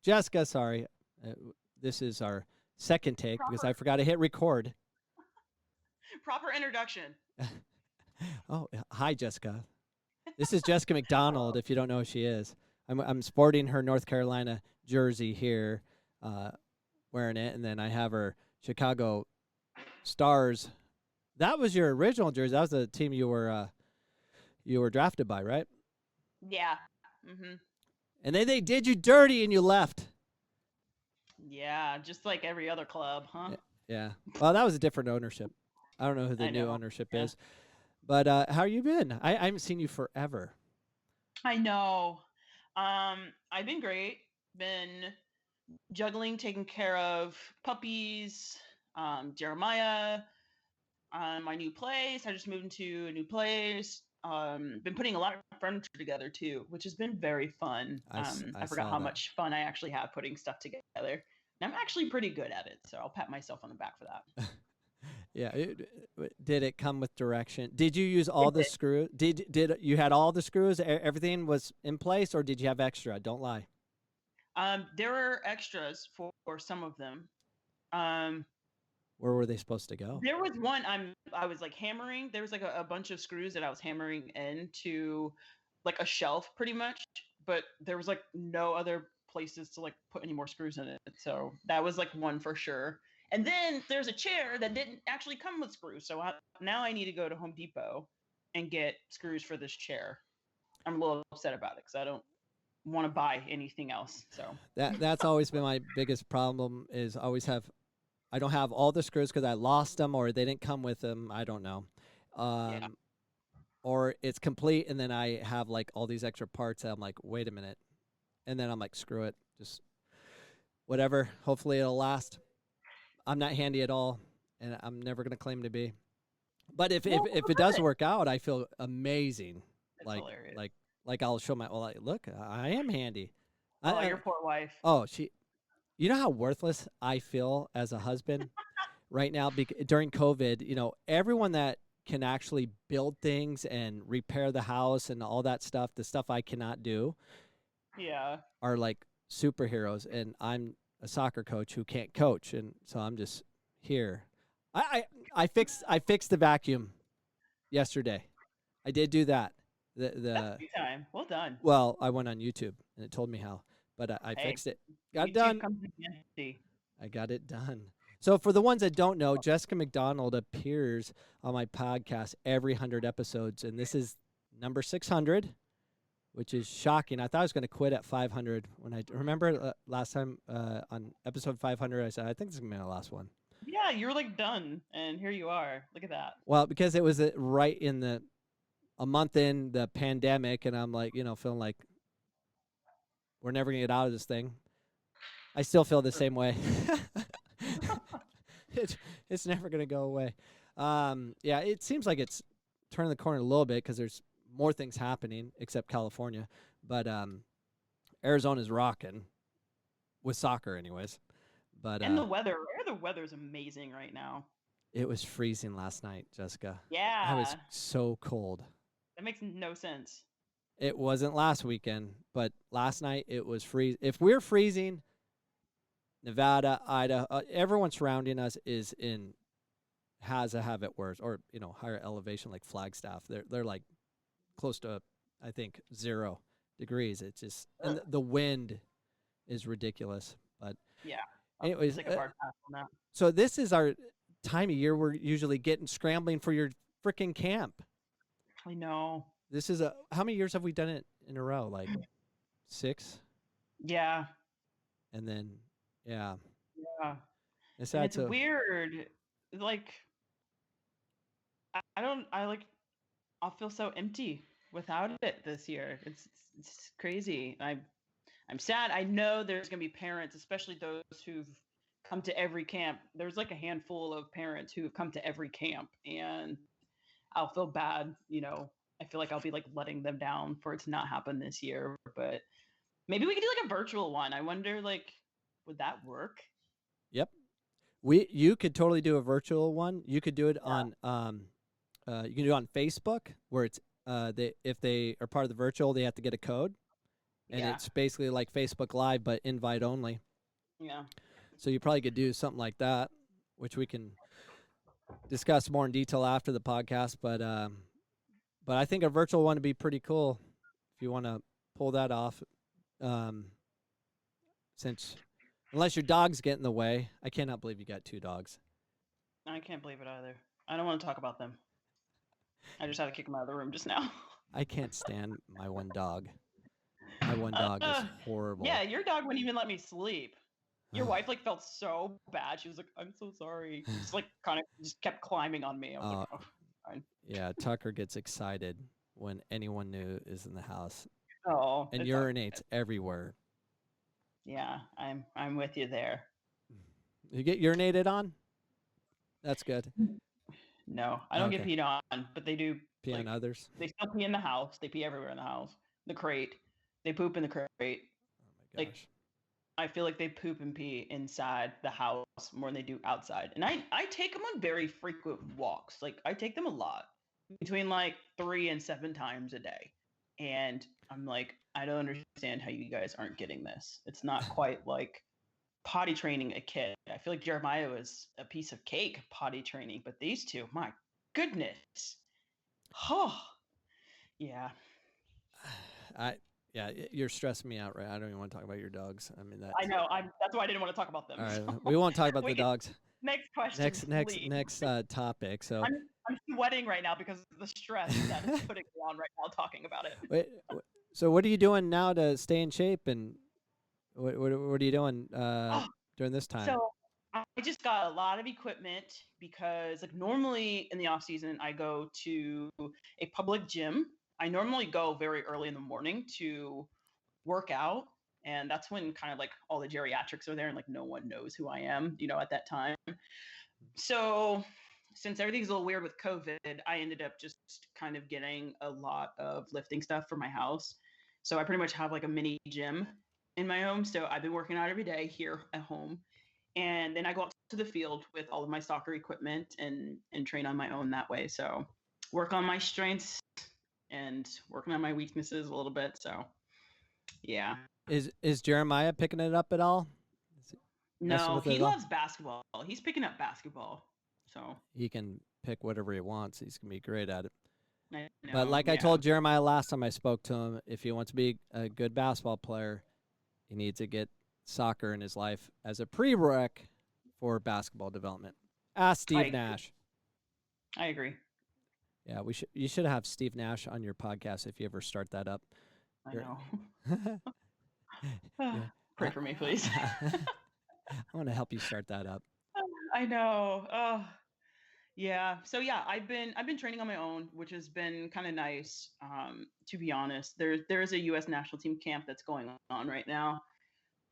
Jessica, sorry. This is our second take because I forgot to hit record. Proper introduction. Oh, hi, Jessica. This is Jessica McDonald, if you don't know who she is. I'm sporting her North Carolina jersey here, uh, wearing it, and then I have her Chicago Stars. That was your original jersey. That was the team you were drafted by, right? Yeah. Mhm. And then they did you dirty and you left. Yeah, just like every other club, huh? Yeah. Well, that was a different ownership. I don't know who the I new know. ownership Yeah. is. But how you been? I haven't seen you forever. I know. I've been great. Been juggling, taking care of puppies, Jeremiah, my new place. I just moved into a new place. Been putting a lot of furniture together too, which has been very fun. I I forgot saw how that. much fun I actually have putting stuff together. And I'm actually pretty good at it, so I'll pat myself on the back for that. Yeah. Did it come with direction? Did you use all It the did. screws? Did you had all the screws? Everything was in place, or did you have extra? Don't lie. There were extras for some of them. Um, Where were they supposed to go? there was one I was like hammering. There was like a bunch of screws that I was hammering into like a shelf pretty much, but there was like no other places to like put any more screws in it. So that was like one for sure. And then there's a chair that didn't actually come with screws. So now I need to go to Home Depot and get screws for this chair. I'm a little upset about it because I don't want to buy anything else. So That's always been my biggest problem. Is always have I don't have all the screws because I lost them or they didn't come with them. I don't know. yeah. Um, or it's complete and then I have like all these extra parts. And I'm like, wait a minute, and then I'm like, screw it, just whatever. Hopefully it'll last. I'm not handy at all, and I'm never gonna claim to be. But Well, if it does work out, I feel amazing. it's Like hilarious. like like I'll show my like, look, I am handy. Oh, I your poor wife. oh she, you know how worthless I feel as a husband right now during COVID. You know, everyone that can actually build things and repair the house and all that stuff, the stuff I cannot do, Yeah. are like superheroes, and I'm a soccer coach who can't coach, and so I'm just here. I fixed the vacuum yesterday. I did do that. That's The big time. Well done. Well, I went on YouTube and it told me how, but I Hey, fixed it. Got it YouTube done. comes in handy. I got it done. So for the ones that don't know, Jessica McDonald appears on my podcast every 100 episodes, and this is number 600, which is shocking. I thought I was going to quit at 500 when I remember last time on episode 500. I said I think this is going to be my last one. Yeah, you were like done, and here you are. Look at that. Well, because it was right in a month in the pandemic, and I'm like, feeling like we're never going to get out of this thing. I still feel the same way. it, it's never going to go away. Yeah, it seems like it's turning the corner a little bit because there's more things happening, except California. But Arizona's rocking with soccer, anyways. But And the weather's amazing right now. it was freezing last night, Jessica. I was Yeah, so cold. that makes no sense. It wasn't last weekend, but last night it was freeze. If we're freezing, Nevada, Idaho, everyone surrounding us has a have it worse, or higher elevation like Flagstaff. They're like close to, I think, 0 degrees. It's just, and the wind is ridiculous. But Yeah, I'll anyways, take a hard pass on that. so this is our time of year we're usually getting scrambling for your freaking camp. I know. This is how many years have we done it in a row? Like 6, Yeah, and then yeah, yeah, it's and sad it's to. weird. Like I don't. I like. I'll feel so empty without it this year. It's crazy. I'm sad. I know there's going to be parents, especially those who've come to every camp. There's like a handful of parents who have come to every camp, and I'll feel bad. I feel like I'll be like letting them down for it to not happen this year. But maybe we could do like a virtual one. I wonder, like, would that work? Yep, you could totally do a virtual one. You could do it on you can do it on Facebook, where it's they if they are part of the virtual, they have to get a code, and Yeah. it's basically like Facebook Live but invite only. Yeah. So you probably could do something like that, which we can discuss more in detail after the podcast. But I think a virtual one would be pretty cool if you want to pull that off. Um, since unless your dogs get in the way, I cannot believe you got 2 dogs. I can't believe it either. I don't want to talk about them. I just had to kick them out of the room just now. I can't stand my one dog. My one dog is horrible. Yeah, your dog wouldn't even let me sleep. Your wife like felt so bad. She was like, "I'm so sorry." Just like kind of just kept climbing on me. I was like, "Oh, fine." Yeah, Tucker gets excited when anyone new is in the house Oh, and it's all urinates good. everywhere. Yeah, I'm with you there. You get urinated on? That's good. No, I don't get Okay. peed on, but they do. Pee on Like, others. they still pee in the house. They pee everywhere in the house. The crate. They poop in the crate. Oh my Like, gosh. I feel like they poop and pee inside the house more than they do outside. And I take them on very frequent walks. Like, I take them a lot, between like 3 and 7 times a day. And I'm like, I don't understand how you guys aren't getting this. It's not quite like potty training a kid. I feel like Jeremiah was a piece of cake potty training, but these two, my goodness. Oh, yeah. You're stressing me out, right? I don't even want to talk about your dogs. I mean, I know. That's why I didn't want to talk about them. all right. So We won't talk about we the can, dogs. next question, please. Next topic. So, I'm sweating right now because of the stress that is putting me on right now talking about it. so what are you doing now to stay in shape, and what are you doing Oh, during this time? so I just got a lot of equipment because like normally in the off season I go to a public gym. I normally go very early in the morning to work out, and that's when kind of like all the geriatrics are there and like no one knows who I am, at that time. So since everything's a little weird with COVID, I ended up just kind of getting a lot of lifting stuff for my house. So I pretty much have like a mini gym in my home. So I've been working out every day here at home. And then I go out to the field with all of my soccer equipment and train on my own that way. So work on my strengths and working on my weaknesses a little bit. So yeah. Is Jeremiah picking it up at all? No, he loves basketball. He's picking up basketball. So he can pick whatever he wants. He's gonna be great at it. I know, But like I told Jeremiah last time I spoke to him, if he wants to be a good basketball player, he needs to get soccer in his life as a prereq for basketball development. Ask Steve Nash. I agree. Yeah, you should have Steve Nash on your podcast if you ever start that up. I know. Yeah. Pray for me, please. I want to help you start that up. I know. Oh, yeah. So yeah, I've been training on my own, which has been kind of nice. To be honest, there is a U.S. national team camp that's going on right now.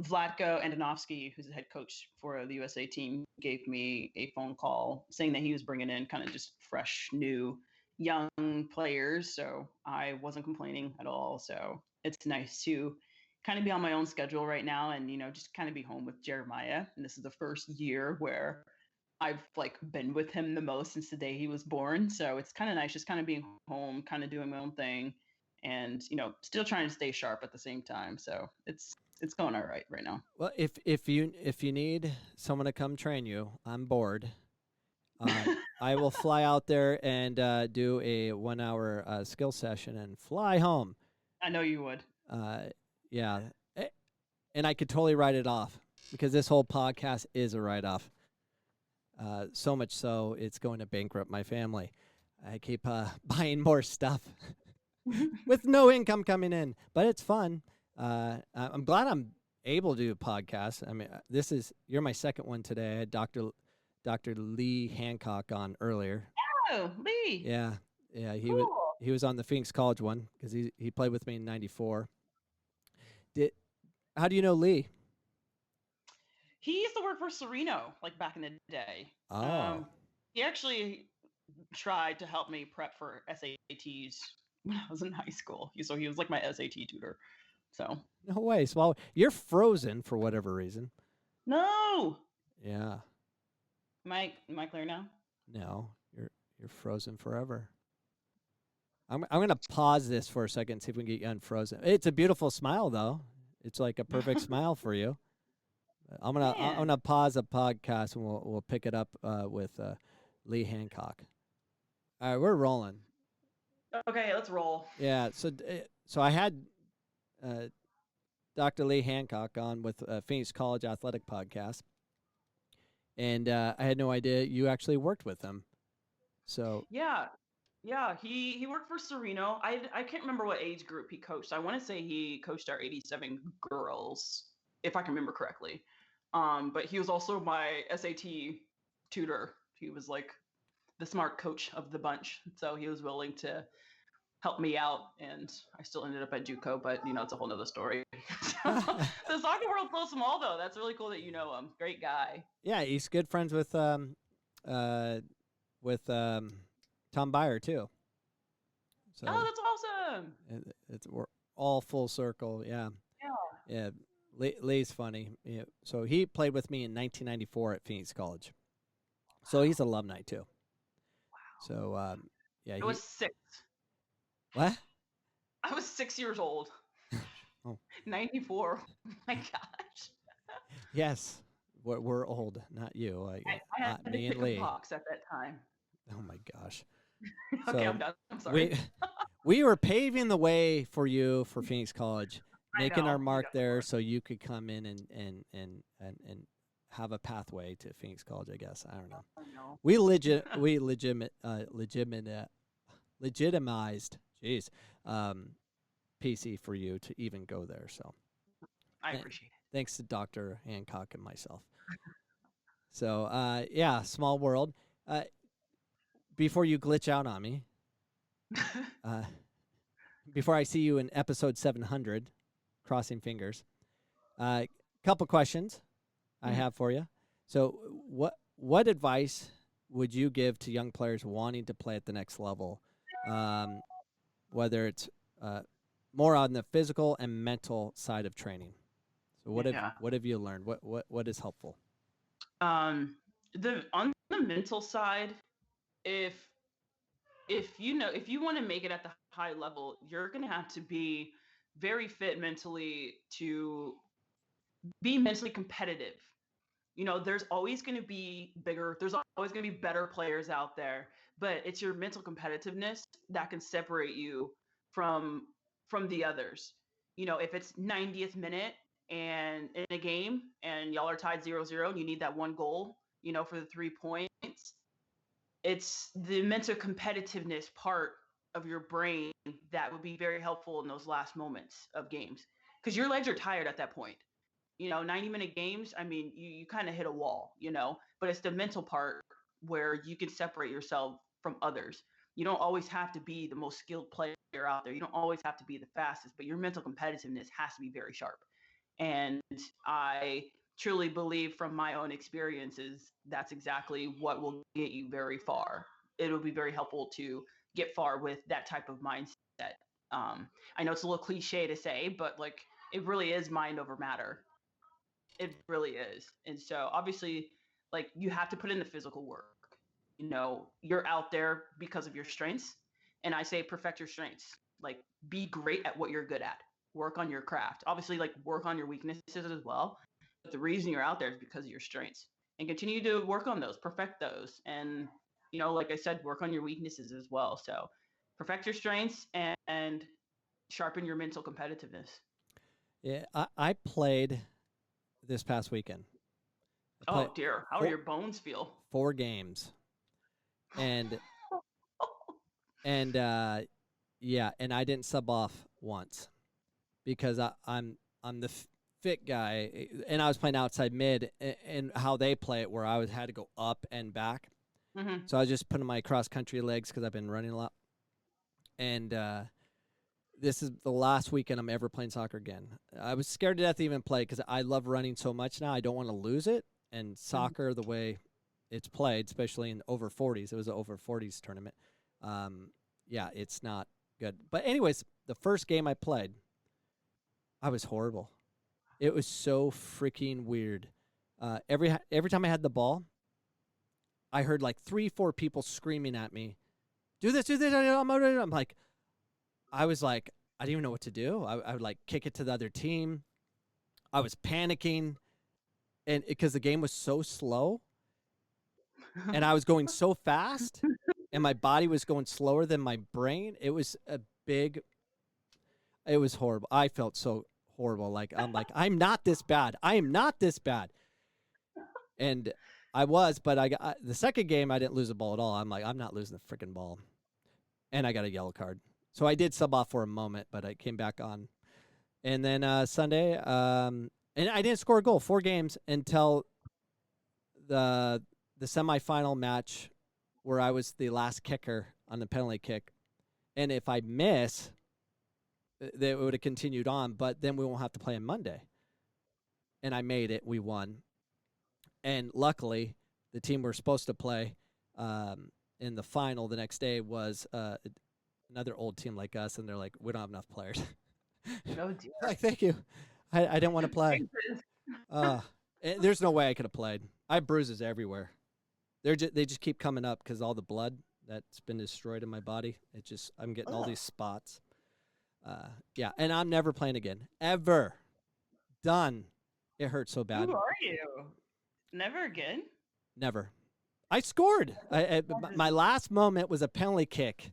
Vlatko Andonovsky, who's the head coach for the USA team, gave me a phone call saying that he was bringing in kind of just fresh, new, young players. So I wasn't complaining at all. So it's nice to kind of be on my own schedule right now and, just kind of be home with Jeremiah. And this is the first year where I've like been with him the most since the day he was born. So it's kind of nice just kind of being home, kind of doing my own thing and, still trying to stay sharp at the same time. So it's going all right now. Well, if you need someone to come train you, I'm bored. I will fly out there and do a 1 hour skill session and fly home. I know you would. Yeah, and I could totally write it off because this whole podcast is a write off. So much so it's going to bankrupt my family. I keep buying more stuff with no income coming in, but it's fun. I'm glad I'm able to do a podcast. I mean, you're my second one today. I had Dr. Lee Hancock on earlier. Oh, Lee. Yeah. Cool. He was on the Phoenix College one because he played with me in '94. How do you know Lee? He used to work for Sereno, like back in the day. Oh. He actually tried to help me prep for SATs when I was in high school. So he was like my SAT tutor. So no way. So you're frozen for whatever reason. No. Yeah. Am I clear now? No, you're frozen forever. I'm gonna pause this for a second, see if we can get you unfrozen. It's a beautiful smile, though. It's like a perfect smile for you. I'm Man. gonna pause the podcast and we'll pick it up with Lee Hancock. All right, we're rolling. Okay, let's roll. Yeah. So I had Dr. Lee Hancock on with Phoenix College Athletic Podcast, and I had no idea you actually worked with him. So Yeah. Yeah, he worked for Sereno. I can't remember what age group he coached. I want to say he coached our 87 girls, if I can remember correctly. But he was also my SAT tutor. He was like the smart coach of the bunch, so he was willing to help me out, and I still ended up at JUCO, but it's a whole nother story. The soccer world's so small, though. That's really cool that you know him. Great guy. yeah, he's good friends with Tom Byer too. So Oh, that's awesome. we're all full circle. Yeah. Yeah. Yeah. Lee's funny. Yeah. So he played with me in 1994 at Phoenix College. So he's alumni too. Wow. So yeah. I was 6. What? I was 6 years old. Oh. 94. Oh my gosh. Yes. We're old, not you. I had me and Lee. box at that time. Oh my gosh. Okay, So I'm done. I'm sorry. We were paving the way for you for Phoenix College, making our know, mark there so you could come in and have a pathway to Phoenix College, I guess. I don't know. I know. We legitimized PC for you to even go there. So I appreciate it. thanks to Dr. Hancock and myself. So yeah, small world. Before you glitch out on me, before I see you in episode 700, crossing fingers, couple questions I have for you. So what advice would you give to young players wanting to play at the next level, whether it's more on the physical and mental side of training? So what have you learned? What is helpful? On the mental side, if you want to make it at the high level, you're going to have to be very fit mentally to be mentally competitive. There's always going to be there's always going to be better players out there, but it's your mental competitiveness that can separate you from the others. If it's 90th minute and in a game and y'all are tied 0-0 and you need that one goal, for the 3 points, it's the mental competitiveness part of your brain that would be very helpful in those last moments of games, because your legs are tired at that point. 90-minute games, I mean, you kind of hit a wall, but it's the mental part where you can separate yourself from others. You don't always have to be the most skilled player out there. You don't always have to be the fastest, but your mental competitiveness has to be very sharp. And I truly believe from my own experiences, that's exactly what will get you very far. It'll be very helpful to get far with that type of mindset. I know it's a little cliche to say, but it really is mind over matter. It really is. And so obviously, you have to put in the physical work. You're out there because of your strengths. And I say perfect your strengths. Be great at what you're good at. Work on your craft. Obviously, work on your weaknesses as well. But the reason you're out there is because of your strengths. And continue to work on those, perfect those. And, like I said, work on your weaknesses as well. So perfect your strengths and sharpen your mental competitiveness. Yeah, I played this past weekend. Oh dear, how do your bones feel? 4 games, and yeah, and I didn't sub off once because I'm the fit guy, and I was playing outside mid, and how they play it, where I had to go up and back. Mm-hmm. So I was just putting my cross country legs because I've been running a lot, and this is the last weekend I'm ever playing soccer again. I was scared to death to even play because I love running so much now. I don't want to lose it. And soccer, the way it's played, especially in over 40s, it was an over 40s tournament. Yeah, it's not good. But anyways, the first game I played, I was horrible. It was so freaking weird. Every time I had the ball, I heard 3-4 people screaming at me, do this. I'm like, I was like, I didn't even know what to do. I would like kick it to the other team. I was panicking, and because the game was so slow, and I was going so fast, and my body was going slower than my brain. It was a big. It was horrible. I felt so horrible. Like I'm not this bad. I am not this bad. And I was, but the second game I didn't lose the ball at all. I'm like, I'm not losing the freaking ball, and I got a yellow card. So I did sub off for a moment, but I came back on. And then Sunday, and I didn't score a goal 4 games until the semifinal match where I was the last kicker on the penalty kick. And if I miss, they would have continued on, but then we won't have to play on Monday. And I made it. We won. And luckily, the team we're supposed to play in the final the next day was another old team like us, and they're like, we don't have enough players. Oh dear. Like, thank you. I didn't want to play. There's no way I could have played. I have bruises everywhere. They just keep coming up because all the blood that's been destroyed in my body. I'm getting all these spots. Yeah, and I'm never playing again. Ever. Done. It hurts so bad. Who are you? Never again? Never. I scored. My last moment was a penalty kick,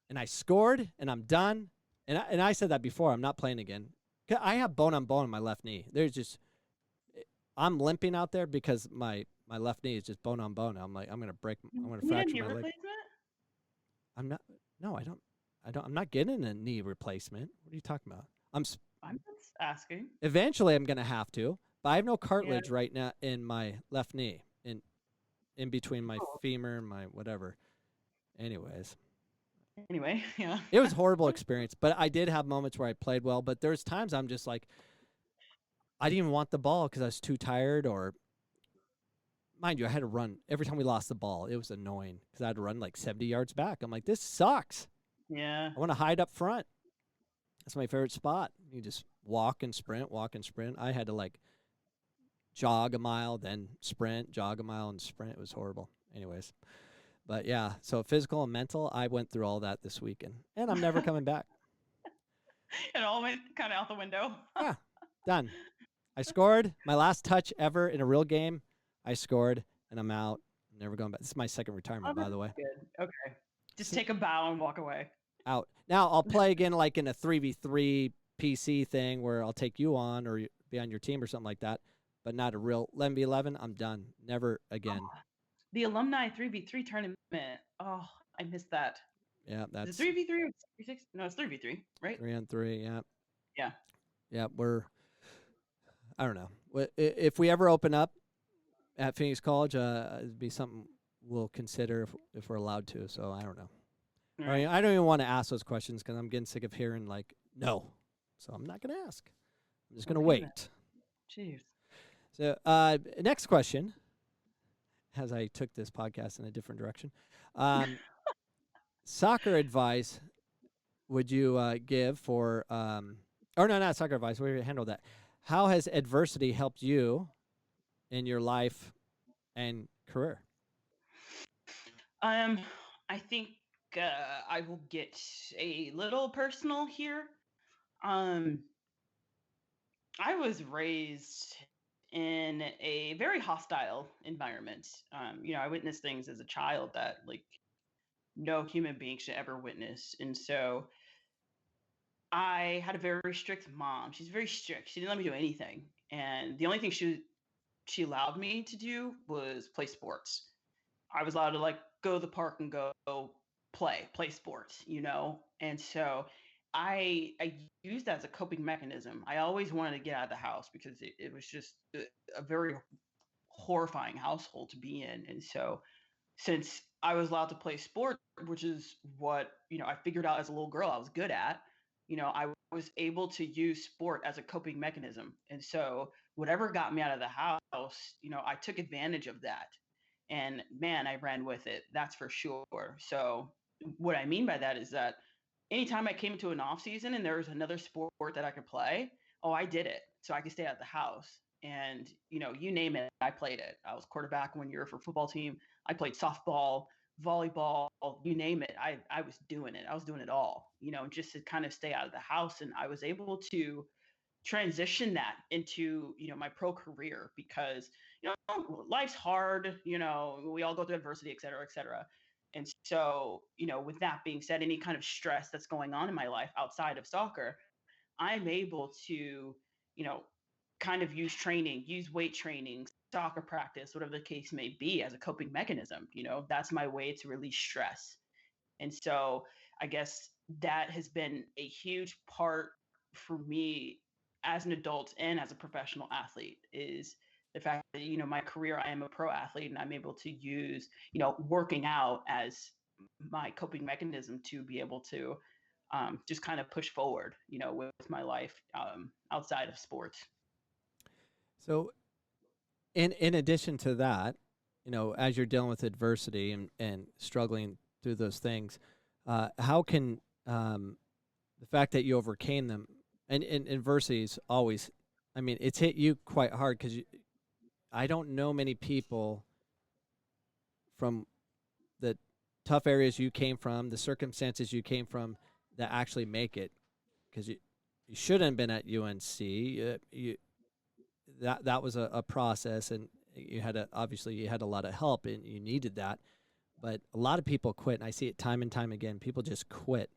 and I scored, and I'm done. And I said that before. I'm not playing again. I have bone on bone in my left knee. I'm limping out there because my left knee is just bone on bone. I'm like, I'm gonna fracture my leg. Replacement? I'm not. No, I don't. I'm not getting a knee replacement. What are you talking about? I'm just asking. Eventually, I'm gonna have to, but I have no cartilage right now in my left knee, in between my femur and my whatever. Anyway, yeah. It was a horrible experience, but I did have moments where I played well. But there's times I'm just like, I didn't even want the ball because I was too tired, or mind you, I had to run every time we lost the ball. It was annoying because I had to run like 70 yards back. I'm like, this sucks. Yeah. I want to hide up front. That's my favorite spot. You just walk and sprint, walk and sprint. I had to like jog a mile, then sprint, jog a mile, and sprint. It was horrible. Anyways, but yeah, so physical and mental, I went through all that this weekend, and I'm never coming back. It all went kind of out the window. Yeah, done. I scored my last touch ever in a real game. I scored, and I'm out. Never going back. This is my second retirement, by the way. Good. Okay. Just take a bow and walk away. Out. Now I'll play again like in a 3v3 PC thing where I'll take you on or be on your team or something like that, but not a real 11v11. I'm done. Never again. Oh, the alumni 3v3 tournament. Oh, I missed that. Yeah, that's 3v3 or 3v6? No, it's 3v3, right? 3-on-3. Yeah. Yeah. Yeah, I don't know. If we ever open up at Phoenix College, it'd be something we'll consider if we're allowed to. So I don't know. Right. I don't even want to ask those questions because I'm getting sick of hearing like no. So I'm not going to ask. I'm just going to wait. Jeez. So next question, as I took this podcast in a different direction, soccer advice would you give for? Or no, not soccer advice. We handled that. How has adversity helped you in your life and career? I think I will get a little personal here. I was raised in a very hostile environment. I witnessed things as a child that like no human being should ever witness, and so I had a very strict mom. She's very strict. She didn't let me do anything, and the only thing she allowed me to do was play sports. I was allowed to like go to the park and go play sports, And so I used that as a coping mechanism. I always wanted to get out of the house because it was just a very horrifying household to be in. And so since I was allowed to play sport, which is what, I figured out as a little girl I was good at, I was able to use sport as a coping mechanism. And so whatever got me out of the house, I took advantage of that. And man, I ran with it. That's for sure. So what I mean by that is that anytime I came into an off season and there was another sport that I could play, I did it. So I could stay out of the house. And, you name it, I played it. I was quarterback 1 year for football team. I played softball, volleyball, you name it. I was doing it. I was doing it all, just to kind of stay out of the house. And I was able to transition that into, my pro career because, life's hard, we all go through adversity, et cetera, et cetera. And so, with that being said, any kind of stress that's going on in my life outside of soccer, I'm able to, you know, kind of use training, use weight training, soccer practice, whatever the case may be, as a coping mechanism. That's my way to release stress. And so I guess that has been a huge part for me as an adult and as a professional athlete is the fact that, my career, I am a pro athlete and I'm able to use, working out as my coping mechanism to be able to just kind of push forward, with my life outside of sports. So in addition to that, as you're dealing with adversity and struggling through those things, how can the fact that you overcame them and adversity is always, I mean, it's hit you quite hard because I don't know many people from the tough areas you came from, the circumstances you came from, that actually make it. Because you shouldn't have been at UNC. That was a process, and you had obviously you had a lot of help, and you needed that. But a lot of people quit, and I see it time and time again. People just quit.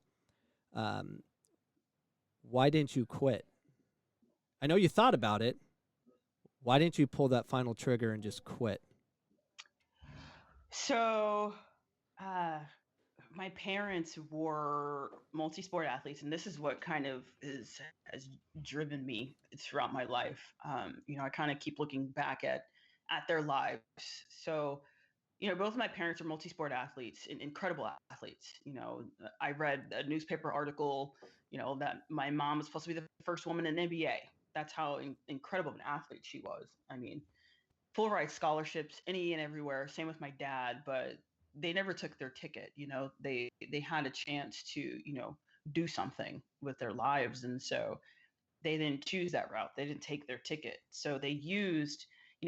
Why didn't you quit? I know you thought about it. Why didn't you pull that final trigger and just quit? So, uh, my parents were multi-sport athletes, and this is what kind of has driven me throughout my life. I kind of keep looking back at their lives. So, both of my parents are multi-sport athletes and incredible athletes. I read a newspaper article, that my mom was supposed to be the first woman in the NBA. That's how incredible of an athlete she was. I mean, full ride scholarships, any and everywhere. Same with my dad, but they never took their ticket. They had a chance to, do something with their lives, and so they didn't choose that route. They didn't take their ticket, so they used,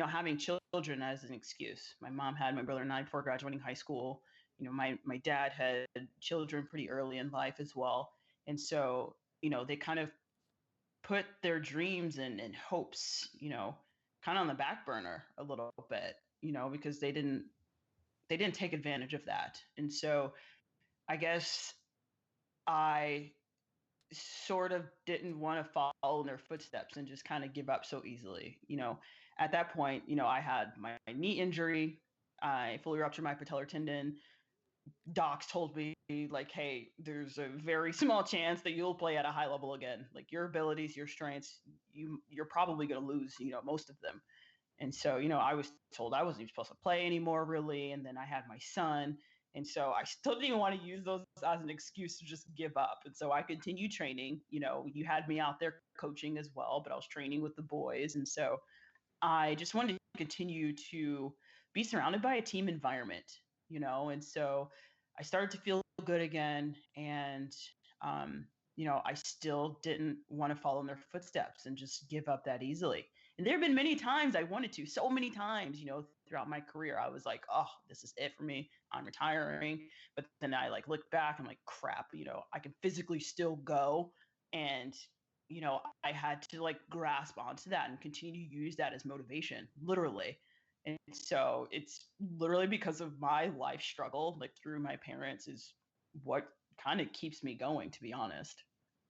having children as an excuse. My mom had my brother and I before graduating high school. My dad had children pretty early in life as well, and so they kind of put their dreams and hopes, kind of on the back burner a little bit, because they didn't take advantage of that. And so I guess I sort of didn't want to follow in their footsteps and just kind of give up so easily. At that point, I had my knee injury. I fully ruptured my patellar tendon. Docs told me, like, hey, there's a very small chance that you'll play at a high level again. Like, your abilities, your strengths, you're probably going to lose, most of them. And so, I was told I wasn't even supposed to play anymore, really. And then I had my son. And so I still didn't even want to use those as an excuse to just give up. And so I continued training. You had me out there coaching as well, but I was training with the boys. And so I just wanted to continue to be surrounded by a team environment, and so I started to feel good again. And, I still didn't want to follow in their footsteps and just give up that easily. And there have been many times I wanted to, so many times, throughout my career, I was like, oh, this is it for me. I'm retiring. But then I look back, I'm like, crap, I can physically still go. And I had to grasp onto that and continue to use that as motivation, literally. And so it's literally because of my life struggle, through my parents, is what kind of keeps me going, to be honest.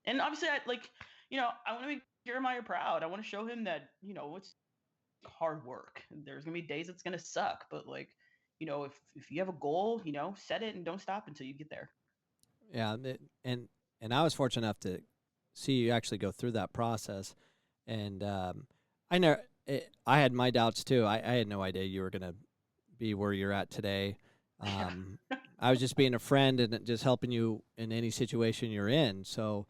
And obviously, I want to make Jeremiah proud. I want to show him that, it's hard work. There's going to be days it's going to suck, but if you have a goal, set it and don't stop until you get there. Yeah, and I was fortunate enough to see you actually go through that process, and I know I had my doubts too. I had no idea you were gonna be where you're at today. I was just being a friend and just helping you in any situation you're in. So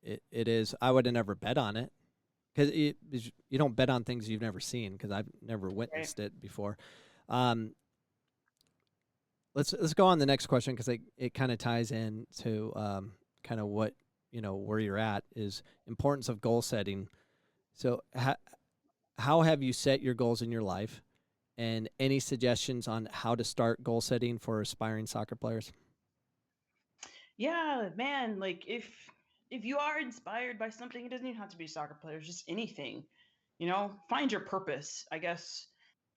it is. I would have never bet on it because you don't bet on things you've never seen because I've never witnessed it before. Let's go on the next question because it kind of ties in to kind of what where you're at is importance of goal setting. So how have you set your goals in your life, And any suggestions on how to start goal setting for aspiring soccer players? Yeah, man, like if you are inspired by something, it doesn't even have to be soccer players, just anything. Find your purpose. I guess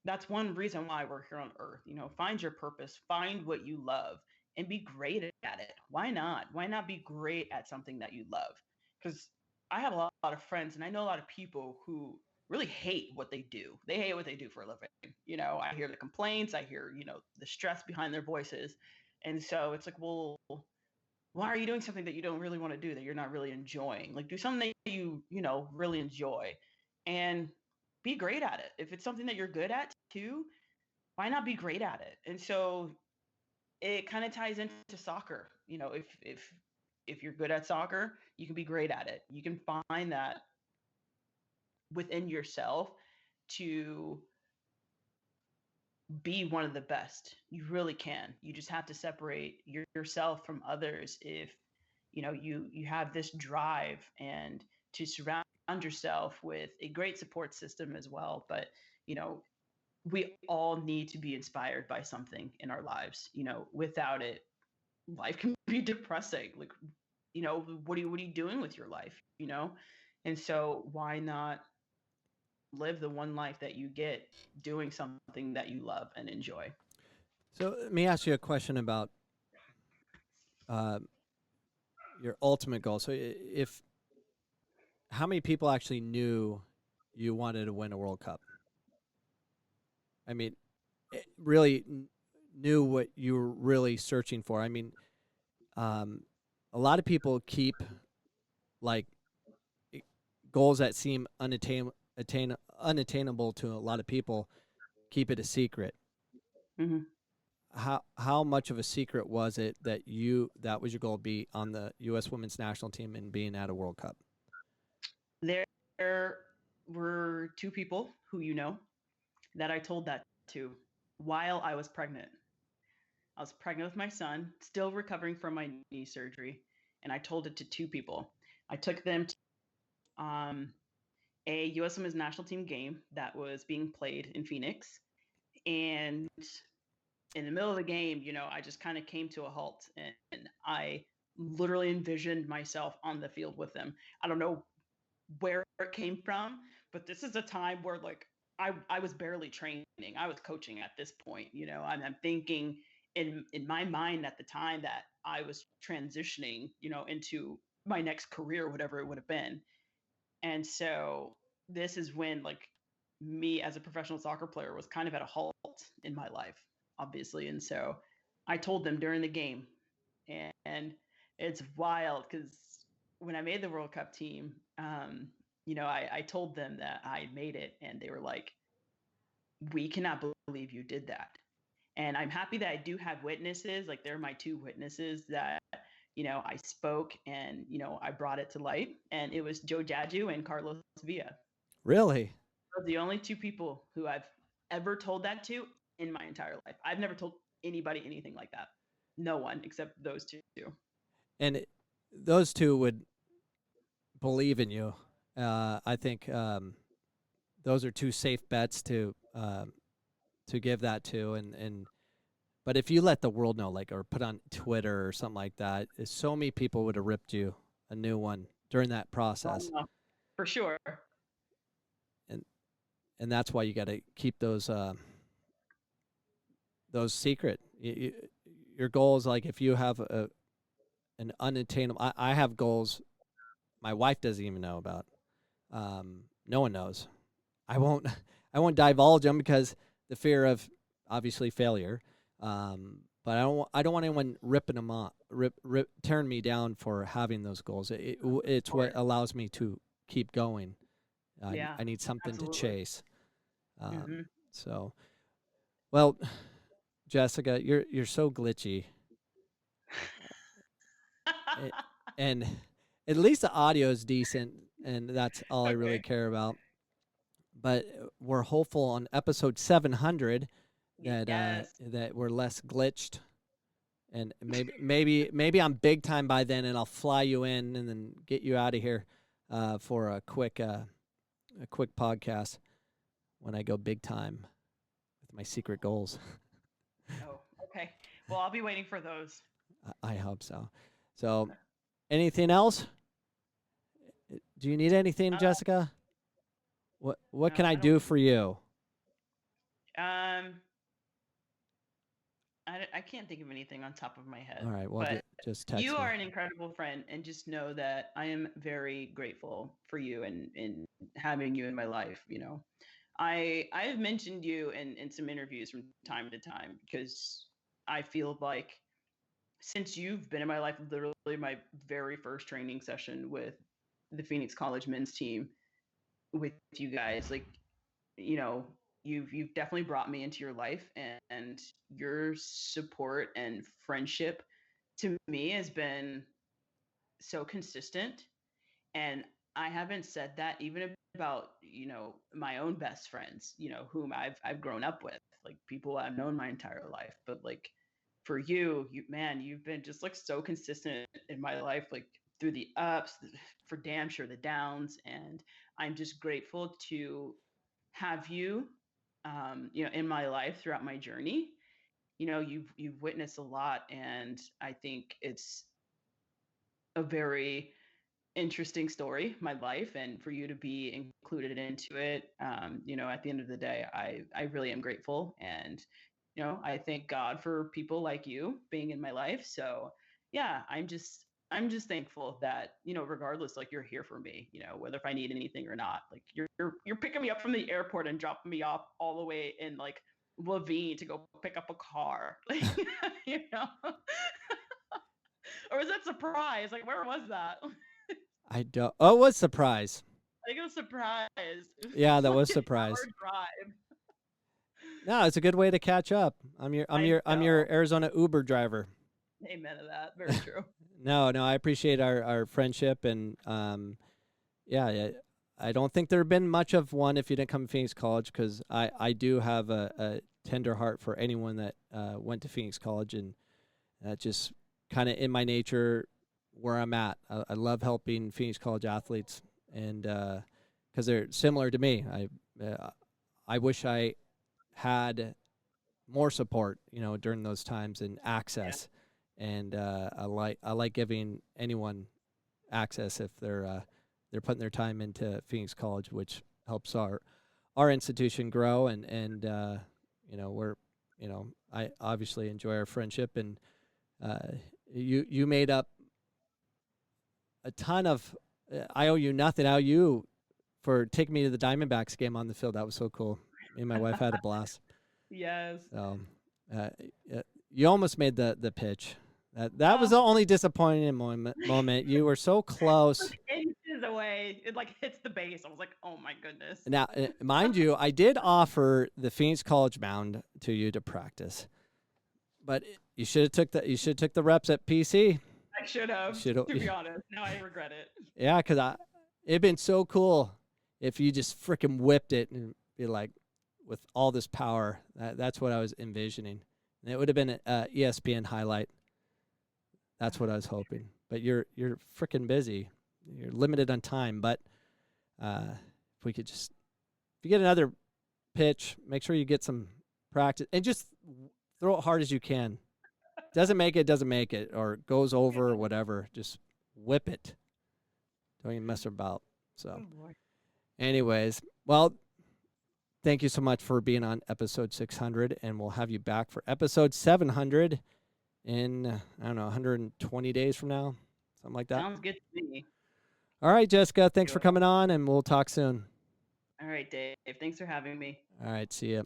that's one reason why we're here on earth. Find your purpose, find what you love and be great at it. Why not? Why not be great at something that you love? Cuz I have a lot of friends and I know a lot of people who really hate what they do. They hate what they do for a living. I hear the complaints, I hear, the stress behind their voices. And so it's like, well, why are you doing something that you don't really want to do, that you're not really enjoying? Like, do something that you really enjoy and be great at it. If it's something that you're good at too, why not be great at it? And so it kind of ties into soccer. If you're good at soccer, you can be great at it. You can find that within yourself to be one of the best. You really can. You just have to separate yourself from others. If you have this drive, and to surround yourself with a great support system as well. But you know we all need to be inspired by something in our lives. Without it, life can be depressing. Like, what are you doing with your life? And so why not live the one life that you get, doing something that you love and enjoy? So let me ask you a question about uh, your ultimate goal. So if how many people actually knew you wanted to win a World Cup? I mean, really knew what you were really searching for. I mean, um, a lot of people keep like goals that seem unattainable to a lot of people, keep it a secret. Hmm. How much of a secret was it that that was your goal, to be on the U.S. Women's National Team and being at a World Cup? There were two people who that I told that to while I was pregnant. I was pregnant with my son, still recovering from my knee surgery, and I told it to two people. I took them to a U.S. Women's National Team game that was being played in Phoenix, and in the middle of the game, I just kind of came to a halt, and I literally envisioned myself on the field with them. I don't know where it came from, but this is a time where like I was barely training. I was coaching at this point. I'm thinking in my mind at the time that I was transitioning, into my next career, whatever it would have been. And so this is when like me as a professional soccer player was kind of at a halt in my life, obviously. And so I told them during the game, and it's wild because when I made the World Cup team, I told them that I made it, and they were like, "We cannot believe you did that." And I'm happy that I do have witnesses. Like, they're my two witnesses that I spoke, and I brought it to light. And it was Joe Jaju and Carlos Villa. Really? Those are the only two people who I've ever told that to in my entire life. I've never told anybody anything like that. No one except those two. And those two would believe in you. I think those are two safe bets to give that to, and but if you let the world know, like, or put on Twitter or something like that, so many people would have ripped you a new one during that process, For sure. and that's why you got to keep those secret. Your goals, like if you have an unattainable, I have goals my wife doesn't even know about. No one knows. I won't I won't divulge them because the fear of obviously failure. But I don't want anyone ripping them off, tearing me down for having those goals. It's what allows me to keep going. Yeah, I need something to absolutely. chase. Hmm. So, well, Jessica, you're so glitchy, A- and at least the audio is decent, and that's all I really Okay. care about. But we're hopeful on episode 700 that Yes. that we're less glitched, and maybe I'm big time by then, and I'll fly you in and then get you out of here for a quick podcast when I go big time with my secret goals. Oh, okay. Well, I'll be waiting for those. I hope so. So, anything else? Do you need anything, Uh, Jessica? What no, can I I don't do think. for you? Um, I can't think of anything on top of my All head, right. Well, but just you text me. are an incredible friend, and just know that I am very grateful for you and having you in my life. I have mentioned you in some interviews from time to time because I feel like since you've been in my life, literally my very first training session with the Phoenix College men's team with you guys, like, you know, you've definitely brought me into your life, and your support and friendship to me has been so consistent. And I haven't said that even about, my own best friends, whom I've grown up with, like people I've known my entire life. But like for you, man, you've been just like so consistent in my life, like through the ups, for damn sure the downs. And I'm just grateful to have you, in my life throughout my journey. You've witnessed a lot, and I think it's a very interesting story, my life, and for you to be included into it. At the end of the day, I really am grateful, and I thank God for people like you being in my life. So yeah, I'm just thankful that, regardless, like you're here for me, whether if I need anything or not. Like you're picking me up from the airport and dropping me off all the way in like Levine to go pick up a car. Like, you know. Or was that surprise? Like, where was that? I don't. Oh, what surprise? I got surprised. Yeah, It's that was like an surprise. hour drive. No, it's a good way to catch up. I I'm your know. Arizona Uber driver. Amen to that. Very true. No, I appreciate our friendship, and yeah, I don't think there have been much of one if you didn't come to Phoenix College, because I do have a tender heart for anyone that went to Phoenix College, and that just kind of in my nature where I'm at. I love helping Phoenix College athletes, and because they're similar to me. I wish I had more support, during those times, and Yeah. access. And I like giving anyone access if they're putting their time into Phoenix College, which helps our institution grow. And we're I obviously enjoy our friendship, and you made up a ton of. I owe you nothing. I owe you for taking me to the Diamondbacks game on the field. That was so cool. Me and my wife had a blast. Yes. So, uh, you almost made the pitch. That was Oh, the only disappointing moment. You were so close. inches away. It like hits the base. I was like, oh my goodness. Now, mind you, I did offer the Phoenix College mound to you to practice, but you should have took the reps at PC. I should have, Should have, to be honest. Now I regret it. yeah, because it'd been so cool if you just freaking whipped it and be like with all this power. That's what I was envisioning, and it would have been an ESPN highlight. That's what I was hoping. But you're freaking busy. You're limited on time. But if we could if you get another pitch, make sure you get some practice and just throw it hard as you can. Doesn't make it, or goes over or whatever. Just whip it. Don't even mess about. So, Oh, Lord. anyways, well, thank you so much for being on episode 600, and we'll have you back for episode 700 in, I don't know, 120 days from now, something like that. Sounds good to me. All right, Jessica, thanks for Good. coming on, and we'll talk soon. All right, Dave. Thanks for having me. All right, see ya.